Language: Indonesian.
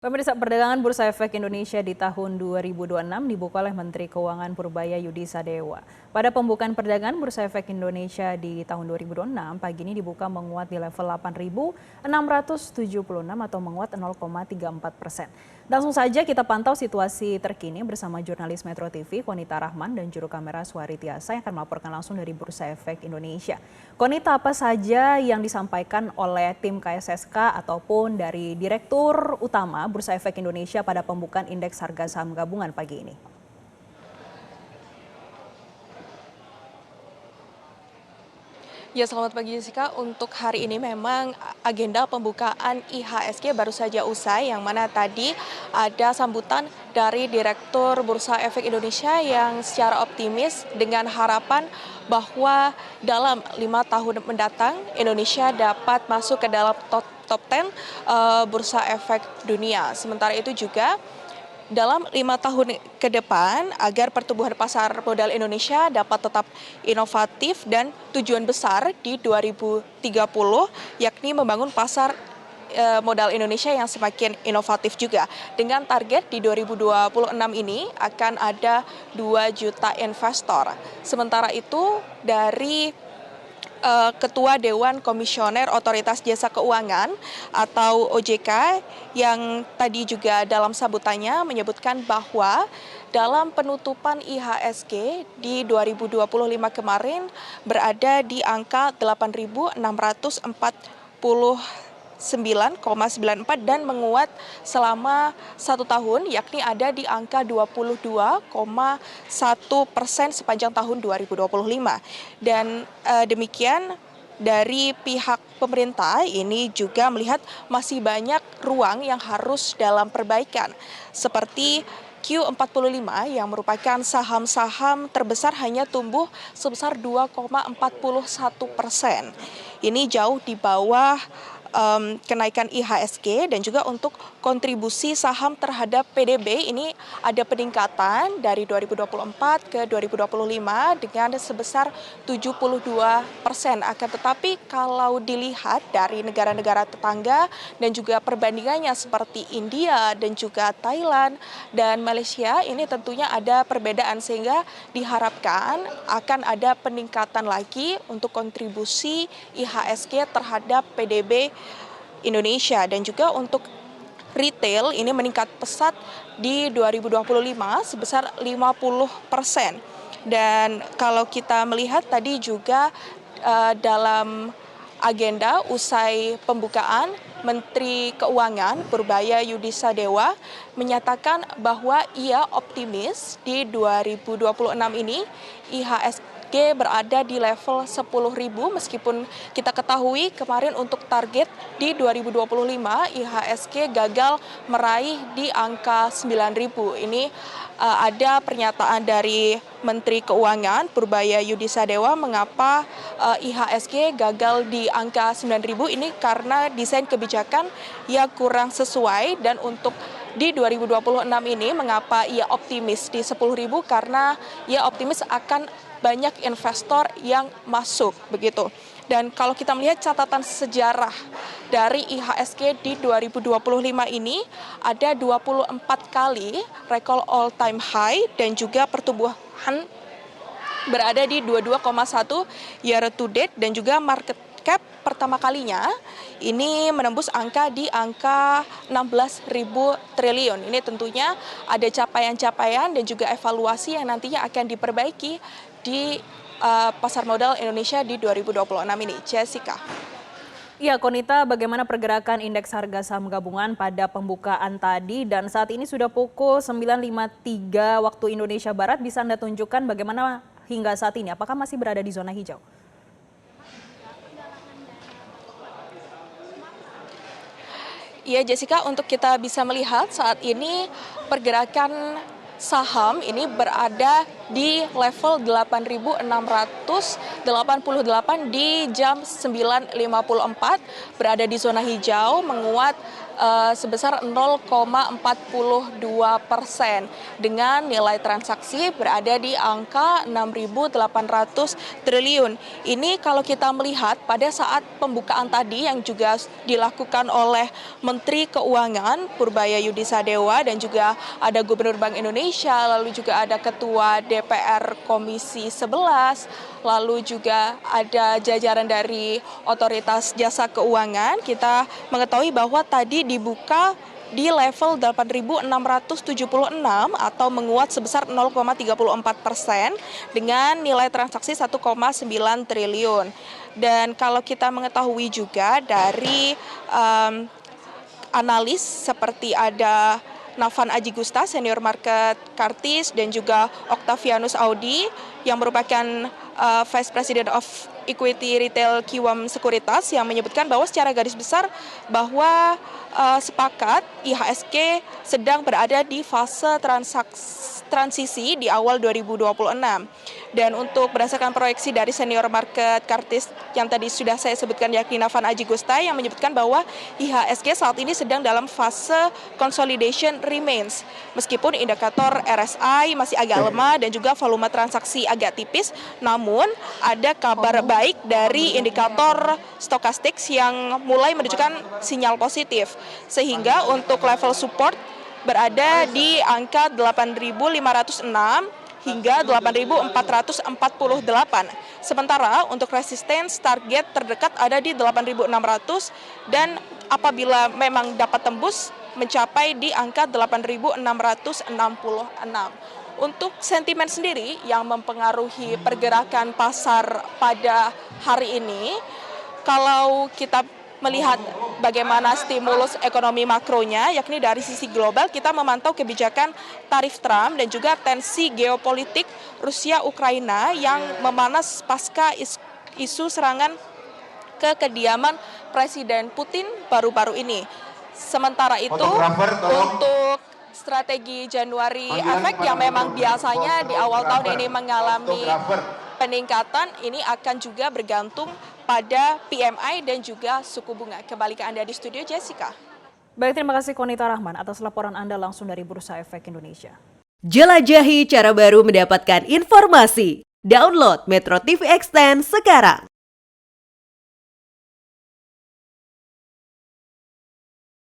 Pemirsa, perdagangan Bursa Efek Indonesia di tahun 2026 dibuka oleh Menteri Keuangan Purbaya Yudi Sadewa. Pada pembukaan perdagangan Bursa Efek Indonesia di tahun 2026, pagi ini dibuka menguat di level 8.676 atau menguat 0,34%. Langsung saja kita pantau situasi terkini bersama jurnalis Metro TV, Konita Rahman, dan juru kamera Suhari Tiasa yang akan melaporkan langsung dari Bursa Efek Indonesia. Konita, apa saja yang disampaikan oleh tim KSSK ataupun dari Direktur Utama Bursa Efek Indonesia pada pembukaan indeks harga saham gabungan pagi ini? Ya, selamat pagi Jessica. Untuk hari ini memang agenda pembukaan IHSG baru saja usai, yang mana tadi ada sambutan dari Direktur Bursa Efek Indonesia yang secara optimis dengan harapan bahwa dalam 5 tahun mendatang Indonesia dapat masuk ke dalam top 10 Bursa Efek dunia. Sementara itu juga dalam 5 tahun ke depan agar pertumbuhan pasar modal Indonesia dapat tetap inovatif dan tujuan besar di 2030 yakni membangun pasar modal Indonesia yang semakin inovatif juga. Dengan target di 2026 ini akan ada 2 juta investor. Sementara itu dari Ketua Dewan Komisioner Otoritas Jasa Keuangan atau OJK yang tadi juga dalam sambutannya menyebutkan bahwa dalam penutupan IHSG di 2025 kemarin berada di angka 8.649,94 dan menguat selama 1 tahun, yakni ada di angka 22,1% sepanjang tahun 2025. Dan demikian dari pihak pemerintah ini juga melihat masih banyak ruang yang harus dalam perbaikan, seperti Q45 yang merupakan saham-saham terbesar hanya tumbuh sebesar 2,41%. Ini jauh di bawah kenaikan IHSG, dan juga untuk kontribusi saham terhadap PDB ini ada peningkatan dari 2024 ke 2025 dengan sebesar 72%. Akan tetapi kalau dilihat dari negara-negara tetangga dan juga perbandingannya seperti India dan juga Thailand dan Malaysia, ini tentunya ada perbedaan sehingga diharapkan akan ada peningkatan lagi untuk kontribusi IHSG terhadap PDB Indonesia. Dan juga untuk retail ini meningkat pesat di 2025 sebesar 50%. Dan kalau kita melihat tadi juga dalam agenda usai pembukaan, Menteri Keuangan Purbaya Yudi Sadewa menyatakan bahwa ia optimis di 2026 ini IHSG berada di level 10.000, meskipun kita ketahui kemarin untuk target di 2025 IHSG gagal meraih di angka 9.000. Ini ada pernyataan dari Menteri Keuangan Purbaya Yudi Sadewa mengapa IHSG gagal di angka 9.000 ini karena desain kebijakan yang kurang sesuai. Dan untuk di 2026 ini mengapa ia optimis di 10.000, karena ia optimis akan banyak investor yang masuk begitu. Dan kalau kita melihat catatan sejarah dari IHSG di 2025 ini ada 24 kali rekor all time high dan juga pertumbuhan berada di 22,1 year to date, dan juga market cap pertama kalinya ini menembus angka di angka 16.000 triliun. Ini tentunya ada capaian-capaian dan juga evaluasi yang nantinya akan diperbaiki di pasar modal Indonesia di 2026 ini. Jessica. Iya, Konita, bagaimana pergerakan indeks harga saham gabungan pada pembukaan tadi, dan saat ini sudah pukul 9.53 waktu Indonesia Barat. Bisa Anda tunjukkan bagaimana hingga saat ini? Apakah masih berada di zona hijau? Iya Jessica, untuk kita bisa melihat saat ini pergerakan saham ini berada di level 8.688 di jam 9.54, berada di zona hijau, menguat sebesar 0,42% dengan nilai transaksi berada di angka 6.800 triliun. Ini kalau kita melihat pada saat pembukaan tadi yang juga dilakukan oleh Menteri Keuangan Purbaya Yudisadewa dan juga ada Gubernur Bank Indonesia, lalu juga ada Ketua DPR Komisi 11, lalu juga ada jajaran dari Otoritas Jasa Keuangan. Kita mengetahui bahwa tadi dibuka di level 8.676 atau menguat sebesar 0,34% dengan nilai transaksi 1,9 triliun. Dan kalau kita mengetahui juga dari analis seperti ada Nafan Aji Gusta, Senior Market Kartis, dan juga Octavianus Audi yang merupakan Vice President of Equity Retail Kiwam Sekuritas yang menyebutkan bahwa secara garis besar bahwa sepakat IHSG sedang berada di fase transisi di awal 2026. Dan untuk berdasarkan proyeksi dari Senior Market Kartis yang tadi sudah saya sebutkan yakni Nafan Aji Gusta yang menyebutkan bahwa IHSG saat ini sedang dalam fase consolidation remains. Meskipun indikator RSI masih agak lemah dan juga volume transaksi agak tipis, namun ada kabar baik dari indikator stokastik yang mulai menunjukkan sinyal positif. Sehingga untuk level support berada di angka 8.506 hingga 8.448. Sementara untuk resistance target terdekat ada di 8.600 dan apabila memang dapat tembus mencapai di angka 8.666. Untuk sentimen sendiri yang mempengaruhi pergerakan pasar pada hari ini, kalau kita melihat bagaimana stimulus ekonomi makronya, yakni dari sisi global kita memantau kebijakan tarif Trump dan juga tensi geopolitik Rusia-Ukraina yang memanas pasca isu serangan ke kediaman Presiden Putin baru-baru ini. Sementara itu, untuk strategi Januari efek yang memang biasanya di awal tahun ini mengalami peningkatan, ini akan juga bergantung pada PMI dan juga suku bunga. Kembali ke Anda di studio, Jessica. Baik, terima kasih Konita Rahman atas laporan Anda langsung dari Bursa Efek Indonesia. Jelajahi cara baru mendapatkan informasi. Download Metro TV Extend sekarang.